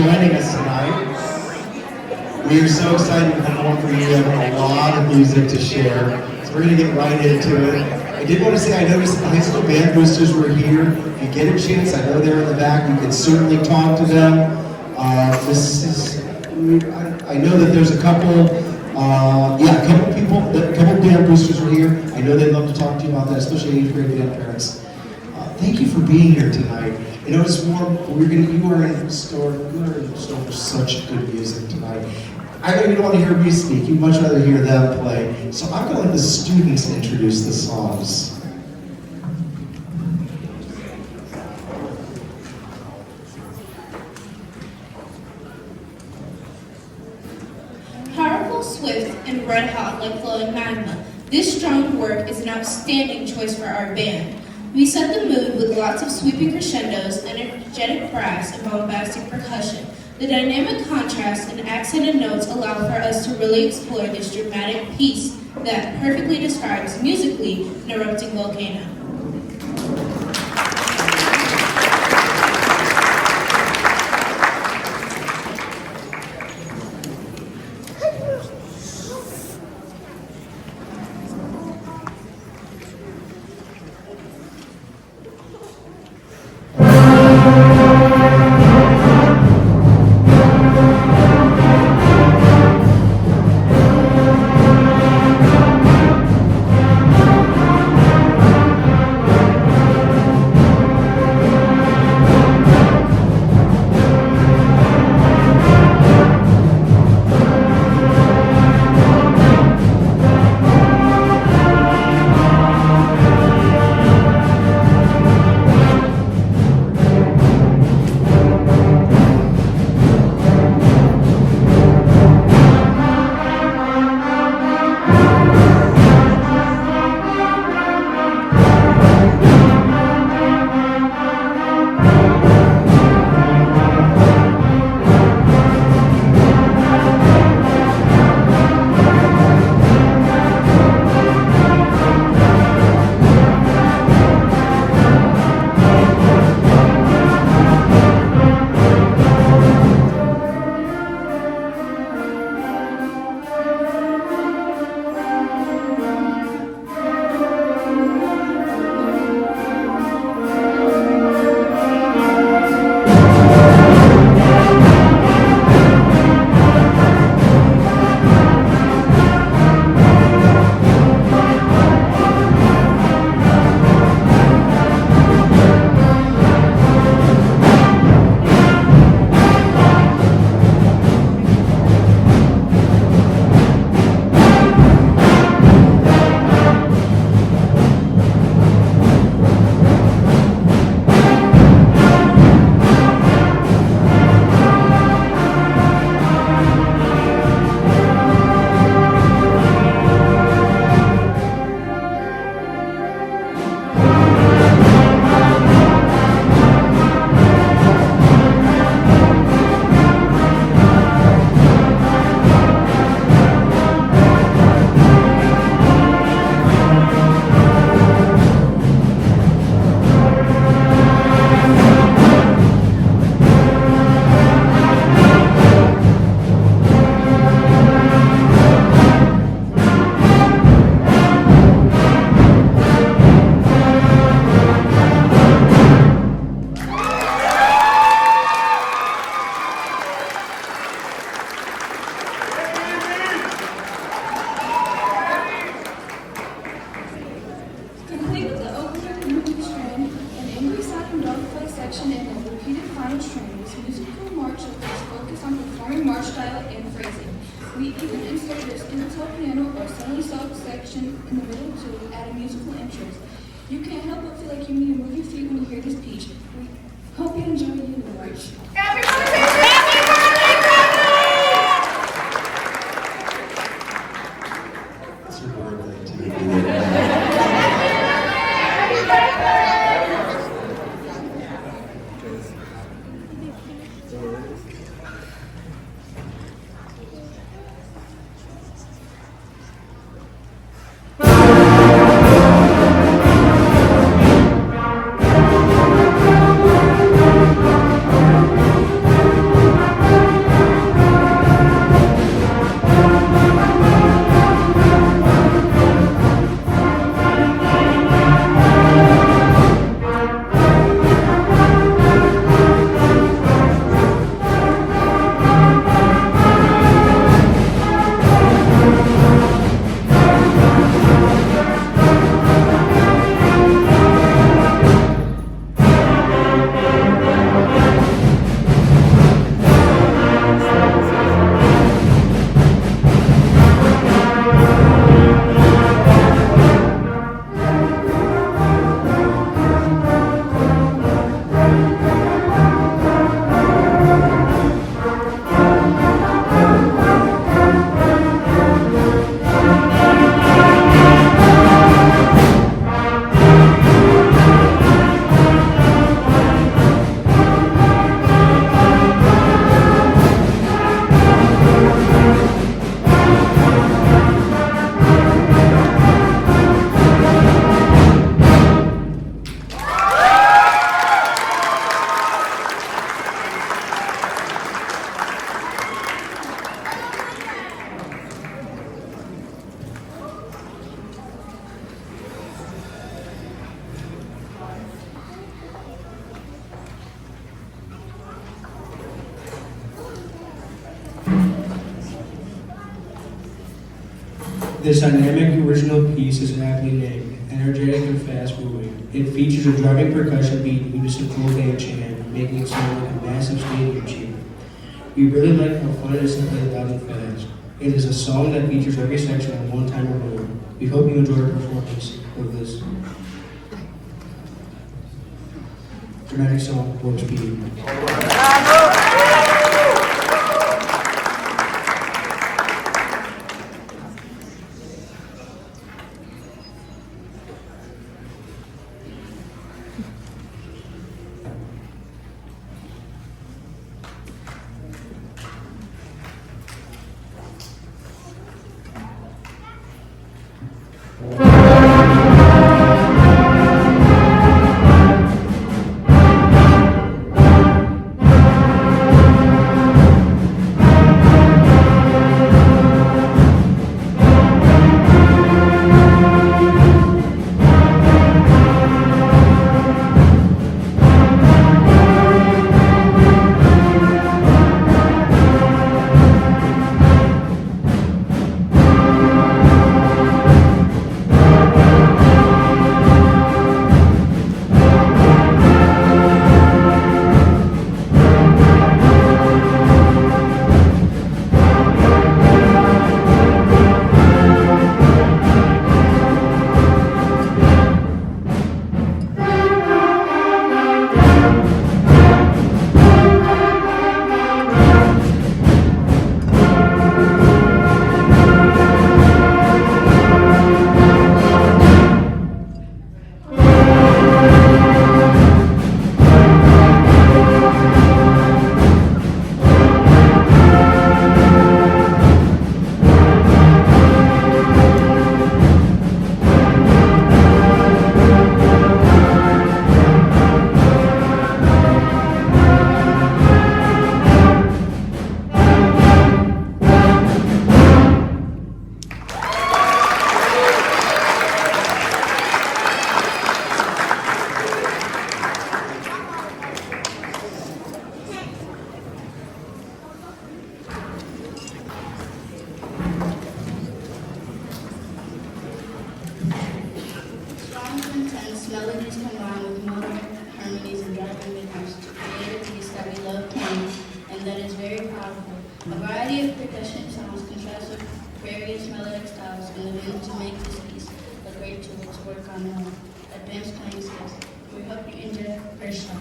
joining us tonight. We are so excited to perform for you. We have a lot of music to share, so we're going to get right into it. I did want to say I noticed the high school band boosters were here. If you get a chance, I know they're in the back. You can certainly talk to them. I know that there's a couple band boosters were here. I know they'd love to talk to you about that, especially 8th grade band parents. Thank you for being here tonight. You know, it's more, you are in store for such good music tonight. I know you don't want to hear me speak, you'd much rather hear them play. So I'm going to let the students introduce the songs. Powerful, swift, and red hot like flowing magma, this strong work is an outstanding choice for our band. We set the mood with lots of sweeping crescendos, energetic brass, and bombastic percussion. The dynamic contrast and accented notes allow for us to really explore this dramatic piece that perfectly describes musically an erupting volcano. You can't help but feel like you need to move your feet when you hear this piece. We hope you enjoy your march. It's your birthday too. This dynamic original piece is aptly named, energetic and fast-moving. It features a driving percussion beat in unison full band chant, making it sound like a massive stadium cheer. We really like how fun it is to play loud and fast. It is a song that features every section on one time or more. We hope you enjoy our performance of this dramatic song, Warp Speed. Strong and intense melodies combined with modern harmonies and driving rhythms to create a piece that we love playing and that is very powerful. A variety of percussion sounds contrast with various melodic styles and the aim to make this piece a great tool to work on advanced playing skills. We hope you enjoy our show.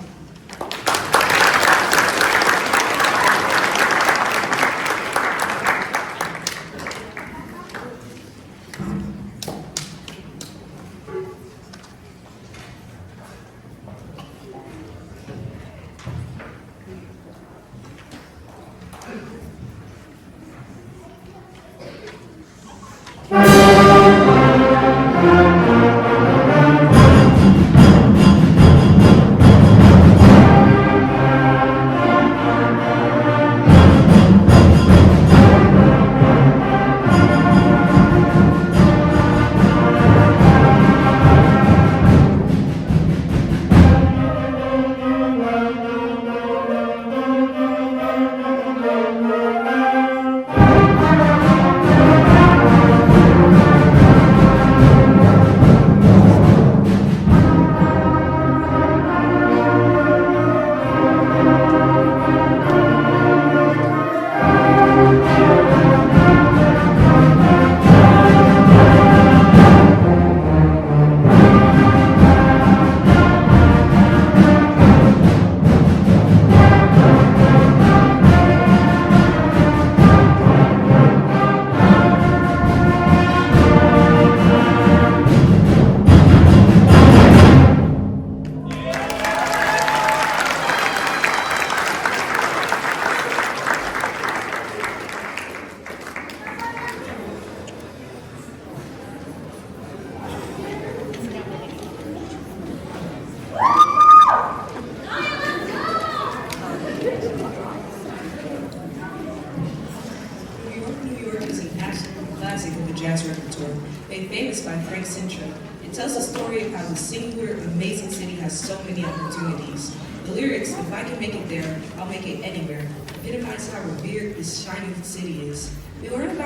New York, New York is an absolute classic of the jazz repertoire, made famous by Frank Sinatra. It tells the story of how the singular, amazing city has so many opportunities. The lyrics, "If I can make it there, I'll make it anywhere," epitomize how revered this shining city is. We learned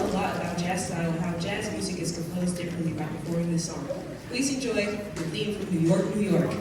a lot about jazz style and how jazz music is composed differently by performing this song. Please enjoy the theme from New York, New York.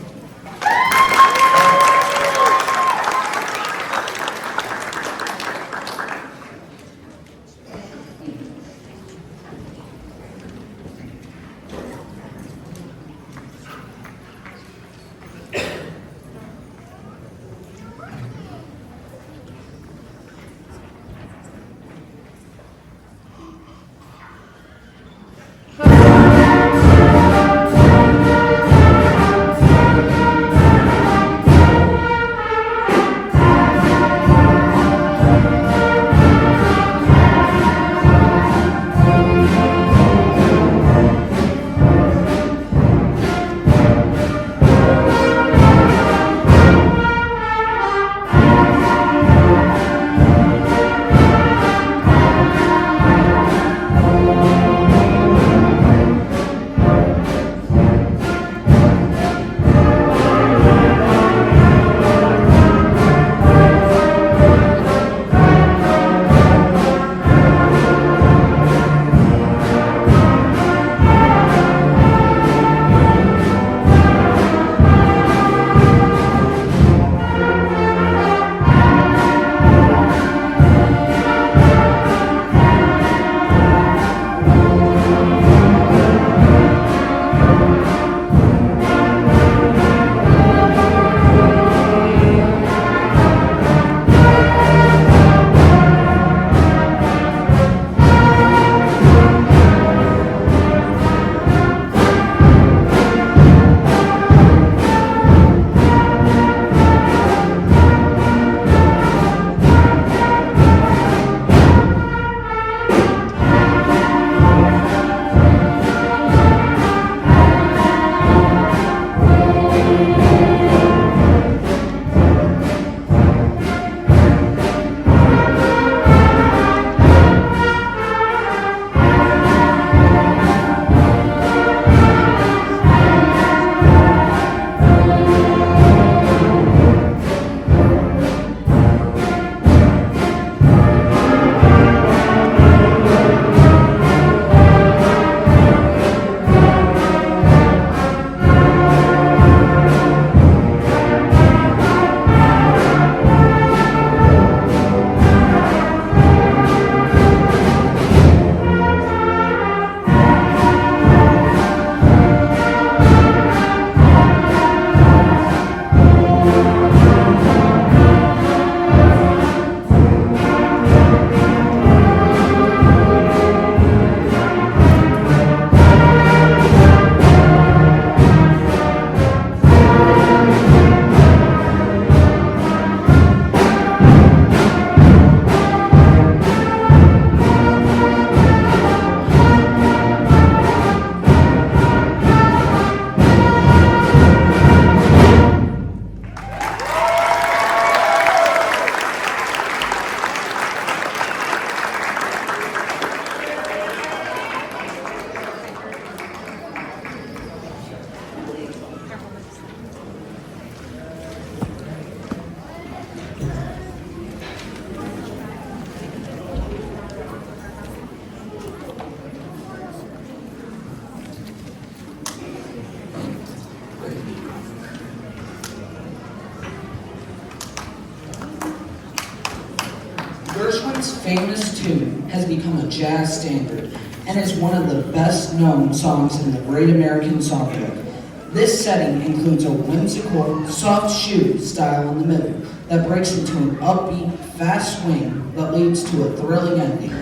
Gershwin's famous tune has become a jazz standard and is one of the best-known songs in the Great American Songbook. This setting includes a whimsical, soft shoe style in the middle that breaks into an upbeat, fast swing that leads to a thrilling ending.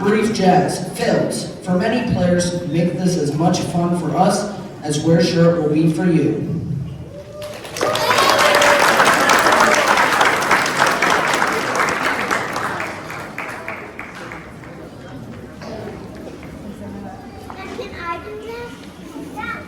Brief jazz fills. For many players, make this as much fun for us as we're sure it will be for you. Can I do this? Yeah.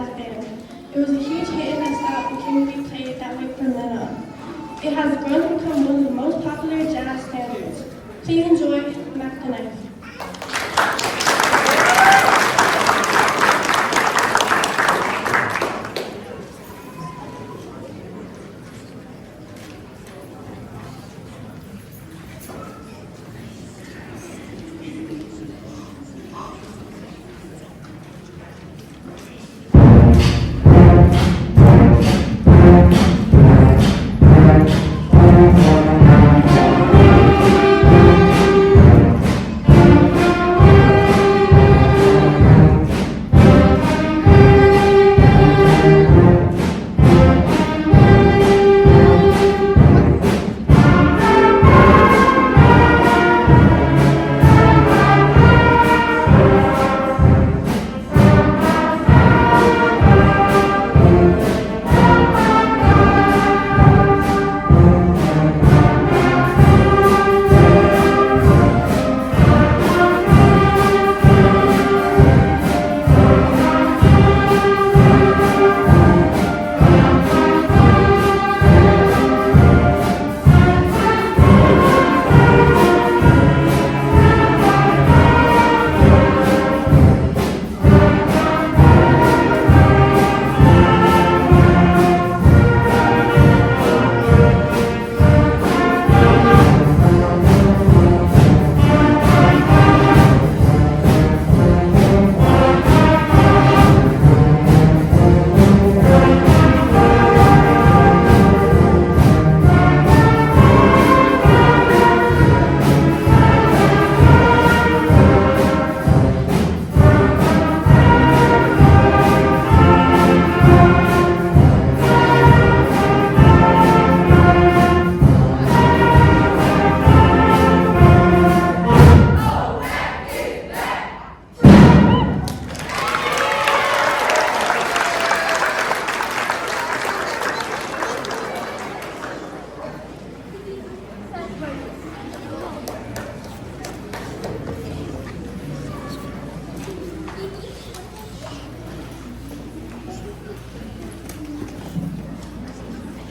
jazz band. It was a huge hit in the South and can be played that way from then on. It has grown to become one of the most popular jazz standards. Please enjoy Mac the Knife.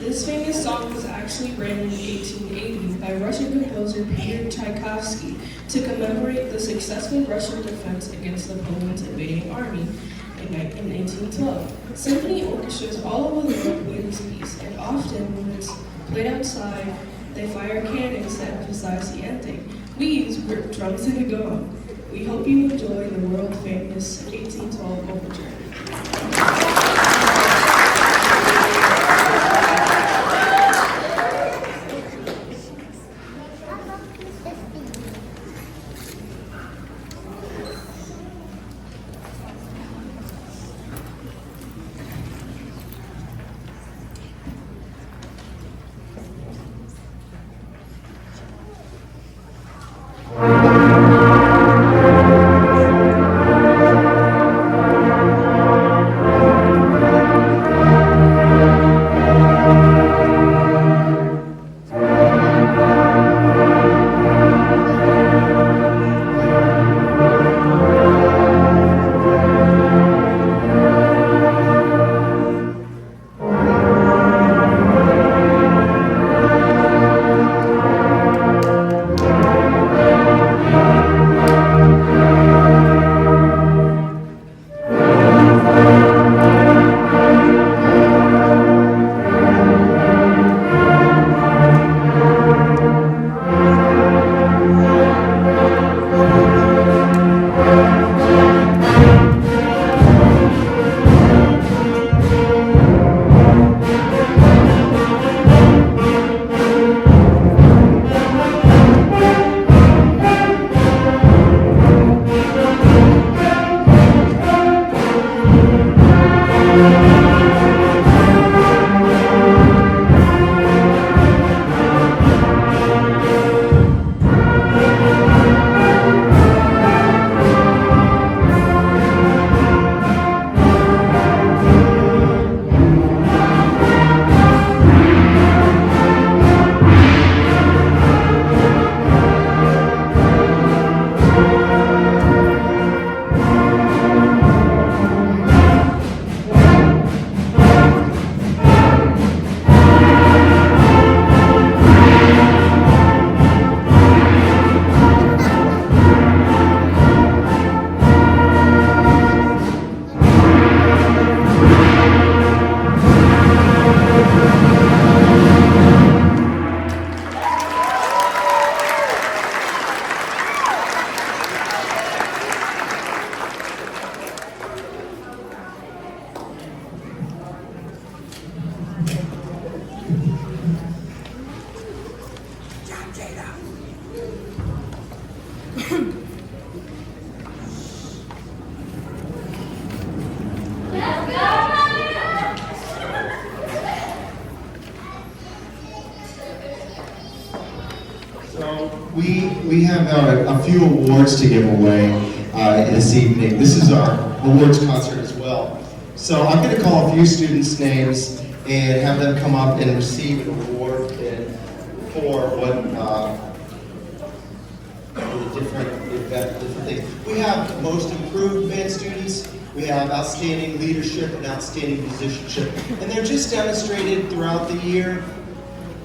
This famous song was actually written in 1880 by Russian composer Peter Tchaikovsky to commemorate the successful Russian defense against Napoleon's invading army in 1812. Symphony orchestras all over the world play this piece, and often when it's played outside, they fire cannons to emphasize the ending. We use drums and a gong. We hope you enjoy the world-famous 1812 overture. we have a few awards to give away this evening. This is our awards concert as well. So I'm going to call a few students' names and have them come up and receive an award for the different things. We have most improved band students. We have outstanding leadership and outstanding musicianship. And they're just demonstrated throughout the year,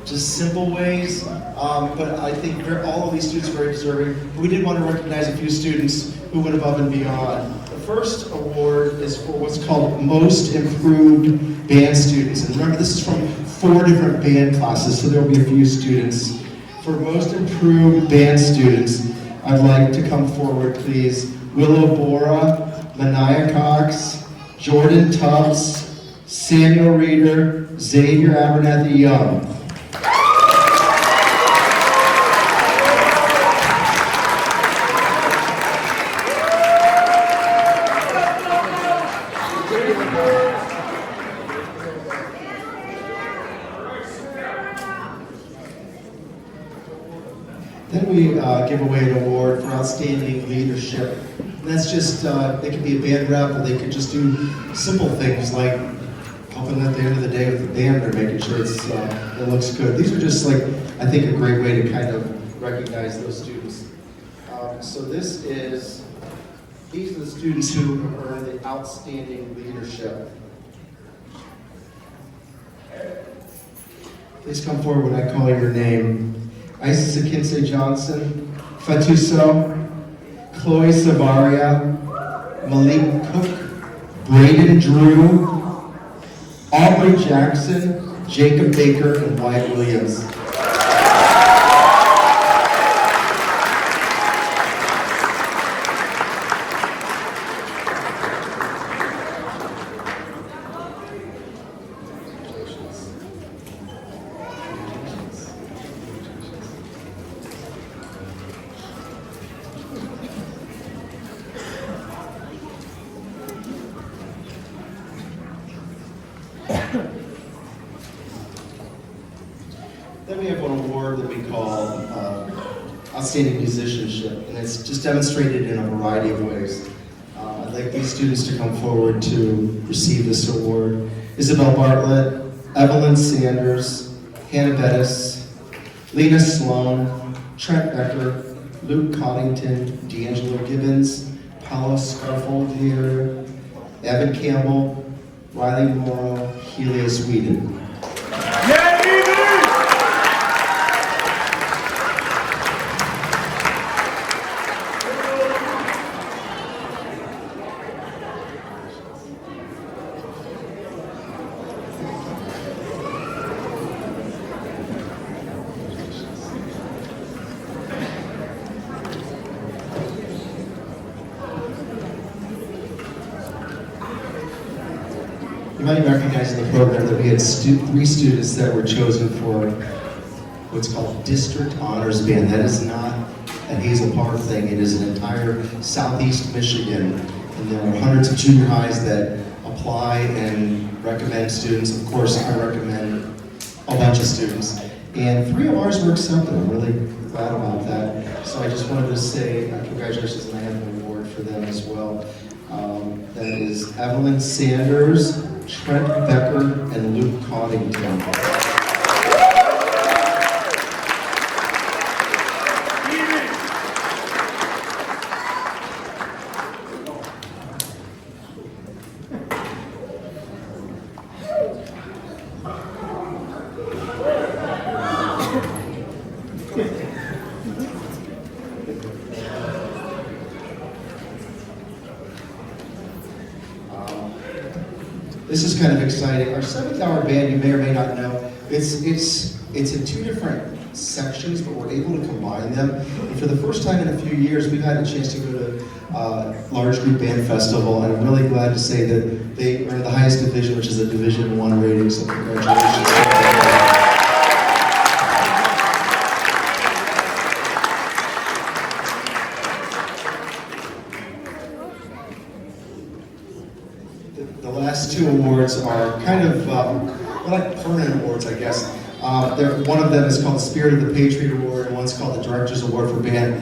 just simple ways. But I think all of these students are very deserving. We did want to recognize a few students who went above and beyond. The first award is for what's called Most Improved Band Students. And remember, this is from 4 different band classes, so there will be a few students. For Most Improved Band Students, I'd like to come forward, please. Willow Bora, Manaya Cox, Jordan Tubbs, Samuel Reeder, Xavier Abernathy Young. Then we give away an award for outstanding leadership. And that's just, they could be a band rep, or they could just do simple things like helping at the end of the day with the band or making sure it looks good. These are just like, I think, a great way to kind of recognize those students. So these are the students who have earned the outstanding leadership. Please come forward when I call your name. Isis Akinse Johnson, Fatuso, Chloe Savaria, Malik Cook, Braden Drew, Aubrey Jackson, Jacob Baker, and Wyatt Williams. Then we have one award that we call Outstanding Musicianship, and it's just demonstrated in a variety of ways. I'd like these students to come forward to receive this award. Isabel Bartlett, Evelyn Sanders, Hannah Bettis, Lena Sloan, Trent Becker, Luke Coddington, D'Angelo Gibbons, Paula Scarfoldier, Evan Campbell, Riley Morrow, Helios Whedon. You might recognize in the program that we had 3 students that were chosen for what's called District Honors Band. That is not a Hazel Park thing. It is an entire Southeast Michigan. And there are hundreds of junior highs that apply and recommend students. Of course, I recommend a bunch of students. And 3 of ours were accepted. I'm really glad about that. So I just wanted to say congratulations, and I have an award for them as well. That is Evelyn Sanders, Trent Becker, and Luke Coddington. This is kind of exciting. Our 7th hour band, you may or may not know, it's in 2 different sections, but we're able to combine them. And for the first time in a few years, we've had a chance to go to Large Group Band Festival, and I'm really glad to say that they earned the highest division, which is a Division I rating, so congratulations. The last 2 awards are kind of like permanent awards, I guess. One of them is called the Spirit of the Patriot Award, and one's called the Director's Award for Band.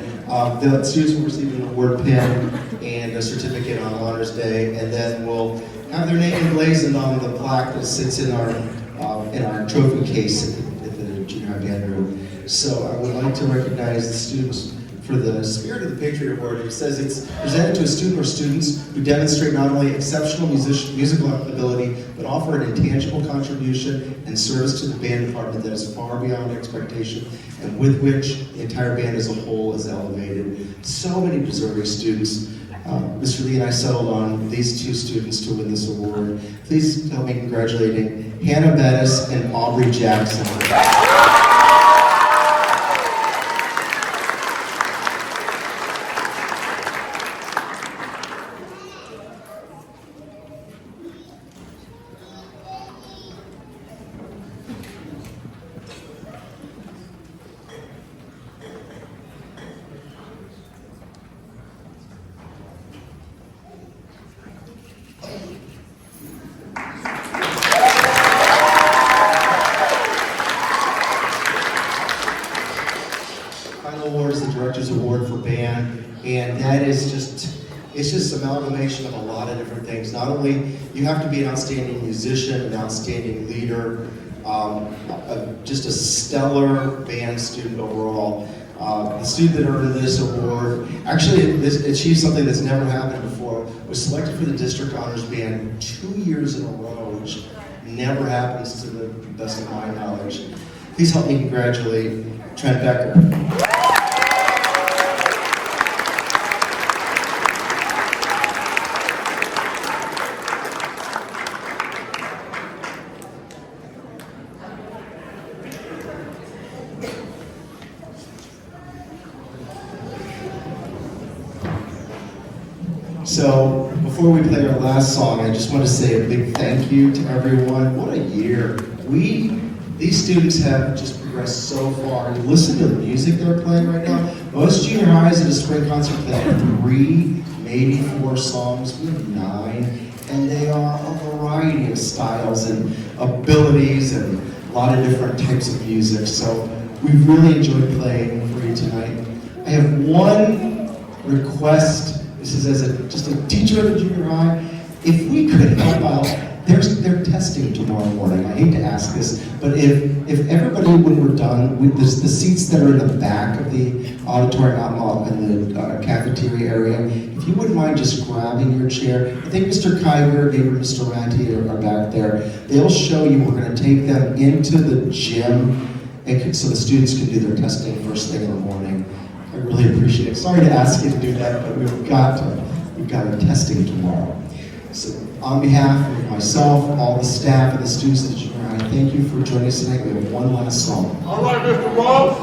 The students will receive an award pin and a certificate on Honors Day, and then we'll have their name emblazoned on the plaque that sits in our trophy case at the junior high band room. So I would like to recognize the students for the Spirit of the Patriot Award. It says it's presented to a student or students who demonstrate not only exceptional musical ability, but offer an intangible contribution and service to the band department that is far beyond expectation, and with which the entire band as a whole is elevated. So many deserving students. Mr. Lee and I settled on these two students to win this award. Please help me congratulating Hannah Bettis and Aubrey Jackson. Award is the Director's Award for Band, and that is just amalgamation of a lot of different things. Not only you have to be an outstanding musician, an outstanding leader, just a stellar band student overall. The student that earned this award actually achieved something that's never happened before. Was selected for the District Honors Band 2 years in a row, which never happens to the best of my knowledge. Please help me congratulate Trent Becker. So, before we play our last song, I just want to say a big thank you to everyone. What a year. These students have just progressed so far. You listen to the music they're playing right now. Most junior highs at a spring concert play 3, maybe 4 songs. We have 9. And they are a variety of styles and abilities and a lot of different types of music. So, we've really enjoyed playing for you tonight. I have one request. This is as just a teacher at the junior high. If we could help out, they're testing tomorrow morning. I hate to ask this, but if everybody, when we're done, with the seats that are in the back of the auditorium out in the cafeteria area, if you wouldn't mind just grabbing your chair. I think Mr. Kiger, maybe Mr. Ranty are back there. They'll show you. We're going to take them into the gym so the students can do their testing first thing in the morning. I really appreciate it. Sorry to ask you to do that, but we've got our testing tomorrow. So on behalf of myself, all the staff, and the students at the junior high, thank you for joining us tonight. We have one last song. All right, Mr. Ross.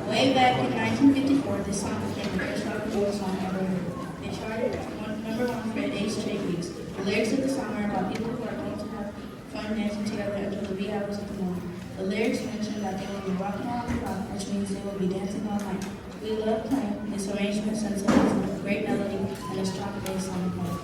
Way back in 1954, this song became the first rock and roll song ever heard. It charted #1 for 8 straight weeks. The lyrics of the song are about people who are going to have fun dancing together until the wee hours of the morning. The lyrics mention that they will be rocking around the clock, which means they will be dancing all night. We love playing this arrangement since it has a great melody and a strong bass on the part.